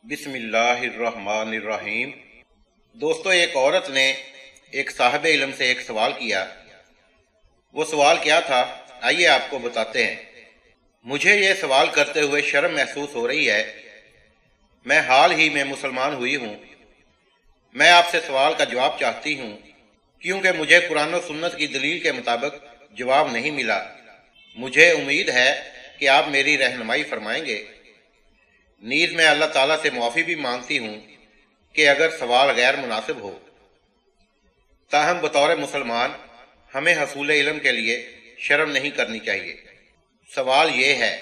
बिस्मिल्लाहिर्रहमानिर्रहीम। दोस्तों, एक औरत ने एक साहिब इल्म से एक सवाल किया। वो सवाल क्या था, आइए आपको बताते हैं। मुझे ये सवाल करते हुए शर्म महसूस हो रही है। मैं हाल ही में मुसलमान हुई हूँ। मैं आपसे सवाल का जवाब चाहती हूँ क्योंकि मुझे कुरान और सुन्नत की दलील के मुताबिक जवाब नहीं मिला। मुझे उम्मीद है कि आप मेरी रहनुमाई फरमाएंगे। नीज़ मैं अल्लाह ताला से मुआफ़ी भी मांगती हूँ कि अगर सवाल गैर मुनासिब हो। ताहम बतौर मुसलमान हमें हसूल इल्म के लिए शर्म नहीं करनी चाहिए। सवाल ये है,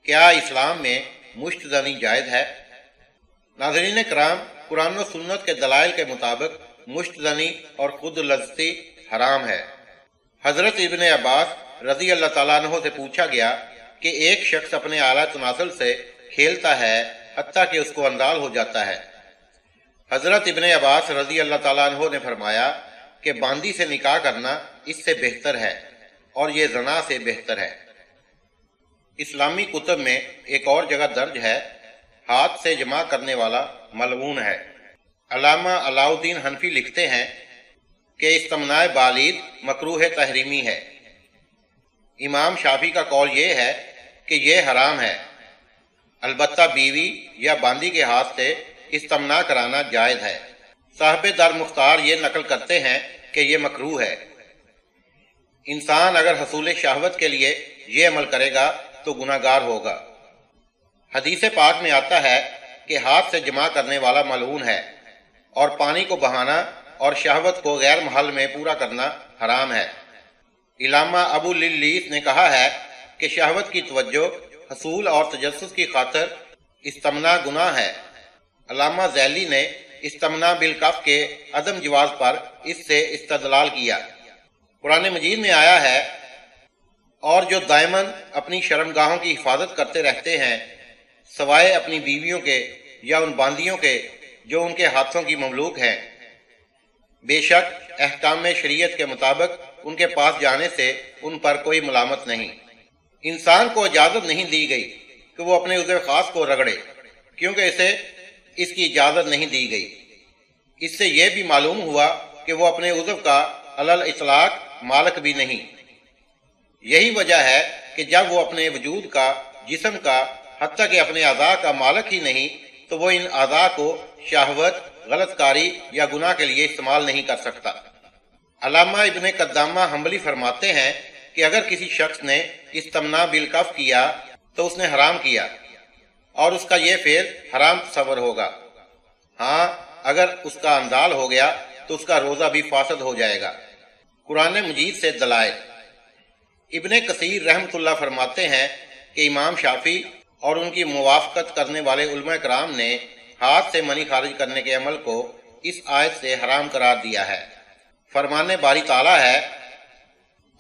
क्या इस्लाम में मुश्तज़नी जायज़ है? नाज़रीन कराम, कुरान और सुन्नत के दलाइल के मुताबिक मुश्तज़नी और खुद लज़्ज़ती हराम है। हज़रत इब्ने अब्बास रज़ी अल्लाह ताला अन्हो से पूछा गया कि एक शख्स अपने आला तनासल से खेलता है हत्ता कि उसको अंदाल हो जाता है। हज़रत इब्ने अब्बास रज़ी अल्लाह ताला अन्हो ने फरमाया कि बांदी से निकाह करना इससे बेहतर है और ये ज़ना से बेहतर है। इस्लामी कुतब में एक और जगह दर्ज है, हाथ से जमा करने वाला मलऊन है। अल्लामा अलाउद्दीन हनफी लिखते हैं कि इस्तिमनाए बालीद मकरूह तहरीमी है। इमाम शाफी का कौल ये है कि ये हराम है। अलबत्ता बीवी या बांदी के हाथ से इस्तिमना कराना जायज़ है। साहिब दर मुख्तार ये नकल करते हैं कि ये मकरूह है। इंसान अगर हसूल शहवत के लिए ये अमल करेगा तो गुनाहगार होगा। हदीस पाक में आता है कि हाथ से जमा करने वाला मलऊन है और पानी को बहाना और शहवत को गैर महल में पूरा करना हराम है। इलामा अबू लिल्लीस ने कहा है कि शहवत की तवज्जो, हसूल और तजस्सुस की खातर इस्तिमना गुनाह है। अल्लामा ज़ैली ने इस्तिमना बिलकफ के अदम जवाज पर इससे इस्तदलाल किया। कुरान मजीद में आया है, और जो दायमन अपनी शर्मगाहों की हिफाजत करते रहते हैं सवाए अपनी बीवियों के या उन बांदियों के जो उनके हाथों की ममलूक हैं, बेशक अहकाम शरीयत के मुताबिक उनके पास जाने से उन पर कोई मलामत नहीं। इंसान को इजाज़त नहीं दी गई कि वो अपने उज़्व ख़ास को रगड़े, क्योंकि इसे इसकी इजाज़त नहीं दी गई। इससे यह भी मालूम हुआ कि वो अपने उज़्व का अलल इतलाक मालिक भी नहीं। यही वजह है कि जब वो अपने वजूद का, जिस्म का, हत्ता कि अपने अज़ा का मालिक ही नहीं, तो वो इन अज़ा को शहवत, गलतकारी या गुनाह के लिए इस्तेमाल नहीं कर सकता। अल्लामा इब्ने कद्दामा हम्बली फरमाते हैं कि अगर किसी शख्स ने इस्तिमना बिलकफ किया तो उसने हराम किया और उसका ये फेल हराम तस्वर होगा। हाँ, अगर उसका अंजाल हो गया तो उसका रोज़ा भी फासद हो जाएगा। कुरान मजीद से दलाइल। इब्ने कसीर रहमतुल्लाह फरमाते हैं कि इमाम शाफी और उनकी मुवाफ़क़त करने वाले उलमा कराम ने हाथ से मनी खारिज करने के अमल को इस आयत से हराम करार दिया है। फरमाने बारी ताला है,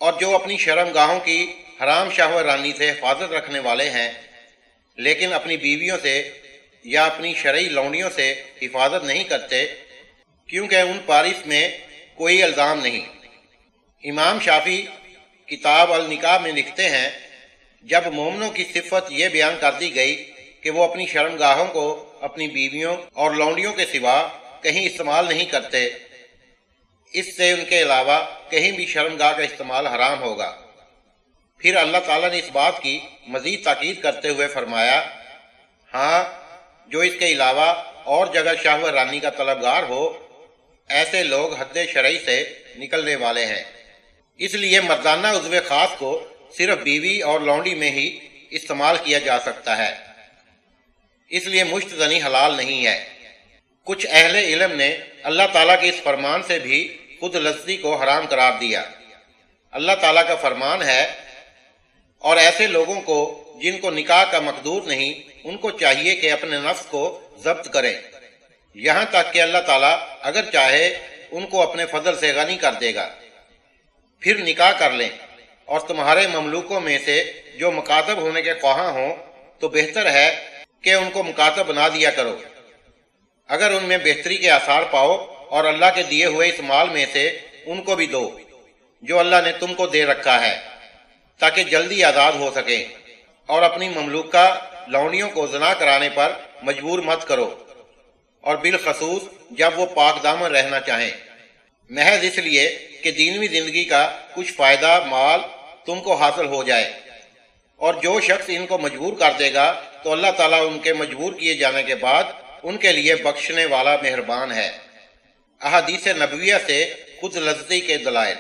और जो अपनी शर्मगाहों की हराम शहवरानी से हिफाजत रखने वाले हैं लेकिन अपनी बीवियों से या अपनी शरई लौंडियों से हिफाजत नहीं करते, क्योंकि उन पर इसमें कोई इल्ज़ाम नहीं। इमाम शाफी किताब अल निकाह में लिखते हैं, जब मोमिनों की सिफत ये बयान कर दी गई कि वो अपनी शर्मगाहों को अपनी बीवियों और लौंडियों के सिवा कहीं इस्तेमाल नहीं करते, इससे उनके अलावा कहीं भी शर्मगाह का इस्तेमाल हराम होगा। फिर अल्लाह ताला ने इस बात की मजीद ताकीद करते हुए फरमाया, हाँ, जो इसके अलावा और जगह शहवरानी का तलबगार हो, ऐसे लोग हद शरई से निकलने वाले हैं। इसलिए मर्दाना उज़्व ख़ास को सिर्फ बीवी और लौंडी में ही इस्तेमाल किया जा सकता है। इसलिए मुश्तज़नी हलाल नहीं है। कुछ अहले इल्म ने अल्लाह ताला के इस फरमान से भी खुद लज़्ज़ती को हराम करार दिया। अल्लाह ताला का फरमान है, और ऐसे लोगों को जिनको निकाह का मकदूर नहीं, उनको चाहिए कि अपने नफ्स को जब्त करें, यहाँ तक कि अल्लाह ताला अगर चाहे उनको अपने फजल से गनी कर देगा। फिर निकाह कर लें, और तुम्हारे ममलूकों में से जो मुकातब होने के ख्वाहां हों तो बेहतर है कि उनको मुकातब बना दिया करो। अगर उनमें बेहतरी के आसार पाओ और अल्लाह के दिए हुए इस माल में से उनको भी दो जो अल्लाह ने तुमको दे रखा है, ताकि जल्दी आज़ाद हो सके और अपनी ममलूका लौंडियों को ज़ना कराने पर मजबूर मत करो, और बिलखसूस जब वो पाक दामन रहना चाहें, महज इसलिए कि दीनवी ज़िंदगी का कुछ फ़ायदा माल तुमको हासिल हो जाए। और जो शख्स इनको मजबूर कर देगा तो अल्लाह ताला उनके मजबूर किए जाने के बाद उनके लिए बख्शने वाला मेहरबान है। अहादीस नबविया से खुद लज़्ज़ती के दलाइल।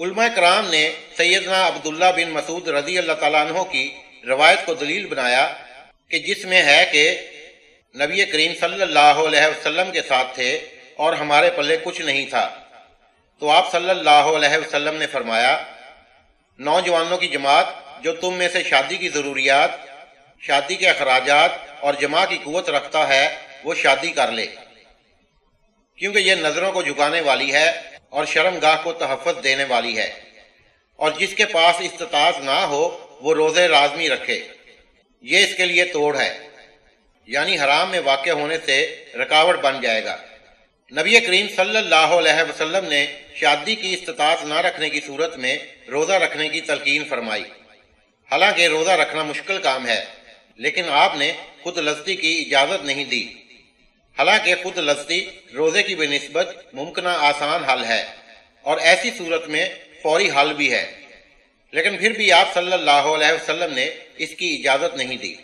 उलमा कराम ने सैयदना अब्दुल्ला बिन मसूद रज़ी अल्लाह ताला अन्हो की रवायत को दलील बनाया कि जिसमें है कि नबी करीम सल्लल्लाहु अलैहि वसल्लम के साथ थे और हमारे पल्ले कुछ नहीं था, तो आप सल्लल्लाहु अलैहि वसल्लम ने फरमाया, नौजवानों की जमात जो तुम में से शादी की ज़रूरियात, शादी के अखराजात और जमा की कुव्वत रखता है वो शादी कर ले, क्योंकि ये नज़रों को झुकाने वाली है और शर्मगाह को तहफ़्फ़ुज़ देने वाली है। और जिसके पास इस्तिताअत ना हो वो रोज़े लाज़मी रखे, ये इसके लिए तोड़ है, यानी हराम में वाक़ होने से रुकावट बन जाएगा। नबी करीम सल्लल्लाहु अलैहि वसल्लम ने शादी की इस्तिताअत ना रखने की सूरत में रोज़ा रखने की तलकीन फरमाई। हालांकि रोज़ा रखना मुश्किल काम है, लेकिन आपने खुद लज़्ज़ती की इजाज़त नहीं दी। हालांकि खुद लज़्ज़ती रोज़े की बेनिस्बत मुमकिना आसान हल है और ऐसी सूरत में फौरी हल भी है, लेकिन फिर भी आप सल्लल्लाहु अलैहि वसल्लम ने इसकी इजाज़त नहीं दी।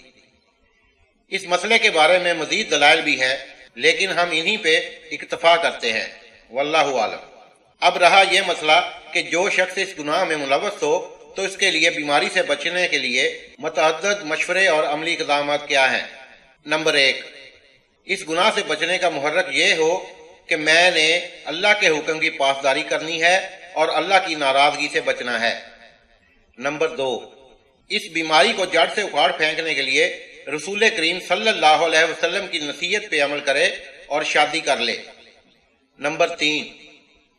इस मसले के बारे में मज़ीद दलाइल भी है, लेकिन हम इन्हीं पे इक्तफ़ा करते हैं। वल्लाहु आलम। अब रहा ये मसला कि जो शख्स इस गुनाह में मुलव्वस हो तो इसके लिए बीमारी से बचने के लिए मुतअद्दिद मशवरे और अमली इक़दाम क्या हैं। नंबर 1, इस गुनाह से बचने का मुहर्रक ये हो कि मैंने अल्लाह के हुक्म की पासदारी करनी है और अल्लाह की नाराज़गी से बचना है। नंबर 2, इस बीमारी को जड़ से उखाड़ फेंकने के लिए रसूल करीम सल्लल्लाहु अलैहि वसल्लम की नसीहत पे अमल करे और शादी कर ले। नंबर 3,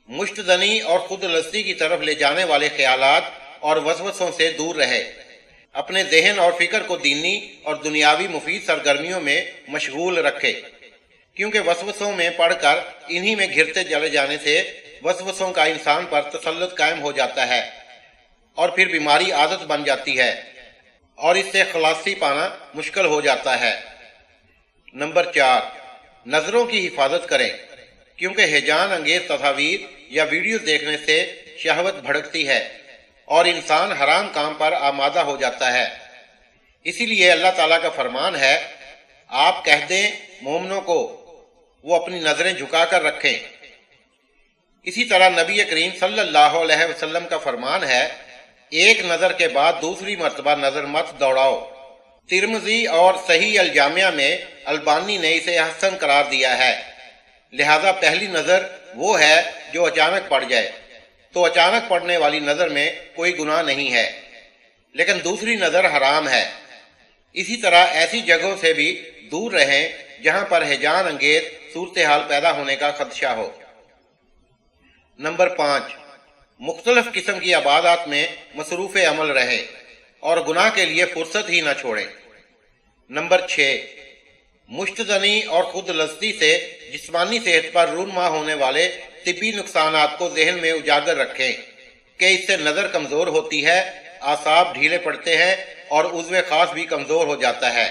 मुश्तदनी और खुद लस्ती की तरफ ले जाने वाले ख्यालात और वसवसों से दूर रहे। अपने जहन और फिक्र को दीनी और दुनियावी मुफीद सरगर्मियों में मशगूल रखे, क्योंकि वसवसों में पढ़कर इन्हीं में घिरते चले जाने से वसवसों का इंसान पर तसल्लुत कायम हो जाता है और फिर बीमारी आदत बन जाती है और इससे खलासी पाना मुश्किल हो जाता है। नंबर 4, नज़रों की हिफाजत करें, क्योंकि हिजान अंगेज तस्वीर या वीडियो देखने से शहवत भड़कती है और इंसान हराम काम पर आमादा हो जाता है। इसीलिए अल्लाह ताला का फरमान है, आप कह दें मोमिनों को वो अपनी नज़रें झुकाकर रखें। इसी तरह नबी करीम सल्लल्लाहु अलैहि वसल्लम का फरमान है, एक नज़र के बाद दूसरी मर्तबा नज़र मत दौड़ाओ। तिरमिज़ी और सही अल जामिया में अल्बानी ने इसे हसन करार दिया है। लिहाजा पहली नज़र वो है जो अचानक पड़ जाए, तो अचानक पड़ने वाली नज़र में कोई गुनाह नहीं है, लेकिन दूसरी नज़र हराम है। इसी तरह ऐसी जगहों से भी दूर रहें जहां पर हिजान अंगेज सूरत हाल पैदा होने का खदशा हो। नंबर 5, मुख्तलिफ किस्म की इबादत में मसरूफ़ अमल रहे और गुनाह के लिए फुर्सत ही न छोड़ें। नंबर 6, मुश्तदनी और खुद लज़्ज़ती से जिस्मानी सेहत पर रूनमा होने वाले तिब्बी नुकसानात को जहन में उजागर रखें कि इससे नज़र कमज़ोर होती है, आसाब ढीले पड़ते हैं और उज़्व खास भी कमज़ोर हो जाता है।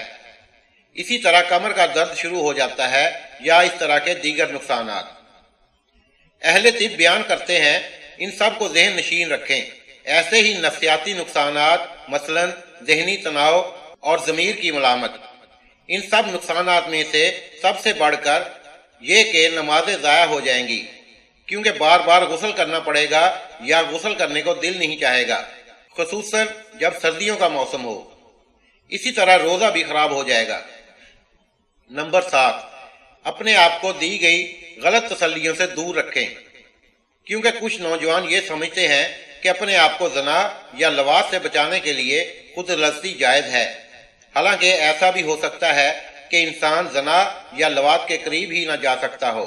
इसी तरह कमर का दर्द शुरू हो जाता है या इस तरह के दीगर नुकसानात। अहले तिब बयान करते हैं, इन सब को जहन नशीन रखें। ऐसे ही नफ्सियाती नुकसानात, मसलन जहनी तनाव और ज़मीर की मलामत, इन सब नुकसानात में से सबसे बढ़कर ये कि नमाजें ज़ाया हो जाएंगी, क्योंकि बार बार गुस्ल करना पड़ेगा या गुस्ल करने को दिल नहीं चाहेगा, खुसूसन जब सर्दियों का मौसम हो। इसी तरह रोज़ा भी खराब हो जाएगा। नंबर 7, अपने आप को दी गई गलत तसल्लियों से दूर रखें, क्योंकि कुछ नौजवान ये समझते हैं कि अपने आप को ज़ना या लवात से बचाने के लिए खुद लज़्ज़ती जायज़ है। हालांकि ऐसा भी हो सकता है कि इंसान ज़ना या लवात के करीब ही न जा सकता हो।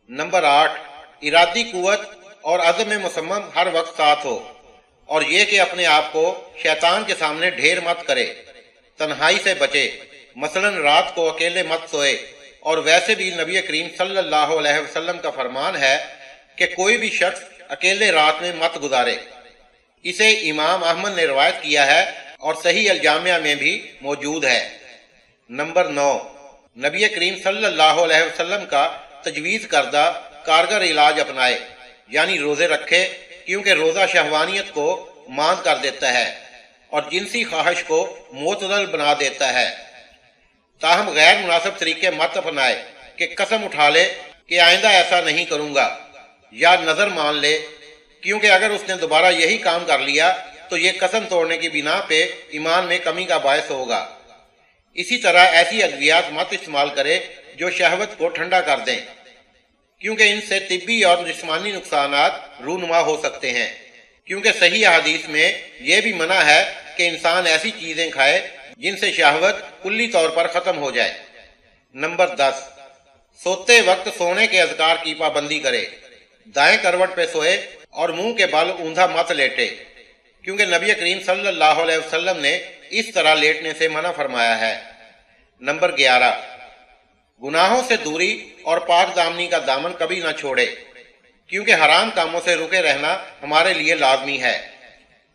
नंबर 8, इरादी कुव्वत और अज़्म मुसम्मम हर वक्त साथ हो, और ये कि अपने आप को शैतान के सामने ढेर मत करे। तन्हाई से बचे, मसलन रात को अकेले मत सोए। और वैसे भी नबी करीम सल्लल्लाहु अलैहि वसल्लम का फरमान है कि कोई भी शख्स अकेले रात में मत गुजारे। इसे इमाम अहमद ने रवायत किया है اور صحیح الجامعہ میں بھی موجود ہے۔ نمبر 9، نبی کریم صلی اللہ علیہ وسلم کا تجویز کردہ کارگر علاج اپنائے، یعنی روزے رکھے، کیونکہ روزہ شہوانیت کو ماند کر دیتا ہے اور جنسی خواہش کو معتدل بنا دیتا ہے۔ تاہم غیر مناسب طریقے مت اپنائے کہ قسم اٹھا لے کہ آئندہ ایسا نہیں کروں گا، یا نظر مان لے، کیونکہ اگر اس نے دوبارہ یہی کام کر لیا تو یہ قسم توڑنے کی بنا پہ ایمان میں کمی کا باعث ہوگا۔ اسی طرح ایسی ادویات مت استعمال کرے جو شہوت کو ٹھنڈا کر دیں، کیونکہ ان سے طبی اور جسمانی نقصانات رونما ہو سکتے ہیں، کیونکہ صحیح حدیث میں یہ بھی منع ہے کہ انسان ایسی چیزیں کھائے جن سے شہوت کلی طور پر ختم ہو جائے۔ نمبر 10، سوتے وقت سونے کے اذکار کی پابندی کرے، دائیں کروٹ پہ سوئے اور منہ کے بل اوندھا مت لیٹے، کیونکہ نبی کریم صلی اللہ علیہ وسلم نے اس طرح لیٹنے سے منع فرمایا ہے۔ نمبر 11، گناہوں سے دوری اور پاک دامنی کا دامن کبھی نہ چھوڑے، کیونکہ حرام کاموں سے رکے رہنا ہمارے لیے لازمی ہے۔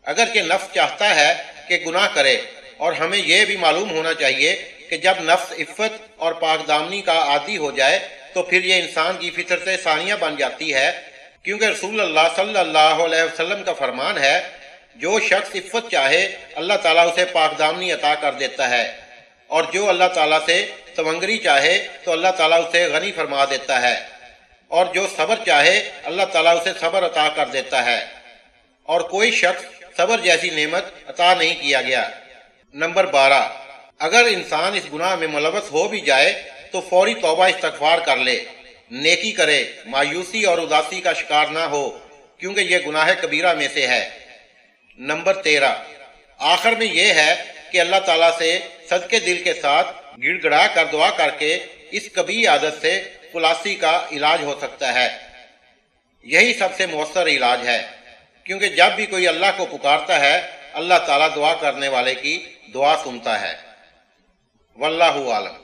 اگرچہ نفس چاہتا ہے کہ گناہ کرے، اور ہمیں یہ بھی معلوم ہونا چاہیے کہ جب نفس عفت اور پاک دامنی کا عادی ہو جائے تو پھر یہ انسان کی فطرت ثانیہ بن جاتی ہے، کیونکہ رسول اللہ صلی اللہ علیہ وسلم کا فرمان ہے، جو شخص عفت چاہے اللہ تعالیٰ اسے پاک دامنی عطا کر دیتا ہے، اور جو اللہ تعالیٰ سے تونگری چاہے تو اللہ تعالیٰ اسے غنی فرما دیتا ہے، اور جو صبر چاہے اللہ تعالیٰ اسے صبر عطا کر دیتا ہے، اور کوئی شخص صبر جیسی نعمت عطا نہیں کیا گیا۔ نمبر 12، اگر انسان اس گناہ میں ملوث ہو بھی جائے تو فوری توبہ استغفار کر لے، نیکی کرے، مایوسی اور اداسی کا شکار نہ ہو، کیونکہ یہ گناہ کبیرہ میں سے ہے۔ نمبر 13، آخر میں یہ ہے کہ اللہ تعالیٰ سے صدقے دل کے ساتھ گڑ گڑا کر دعا کر کے اس کبھی عادت سے خلاصی کا علاج ہو سکتا ہے۔ یہی سب سے مؤثر علاج ہے، کیونکہ جب بھی کوئی اللہ کو پکارتا ہے اللہ تعالیٰ دعا کرنے والے کی دعا سنتا ہے۔ واللہ عالم۔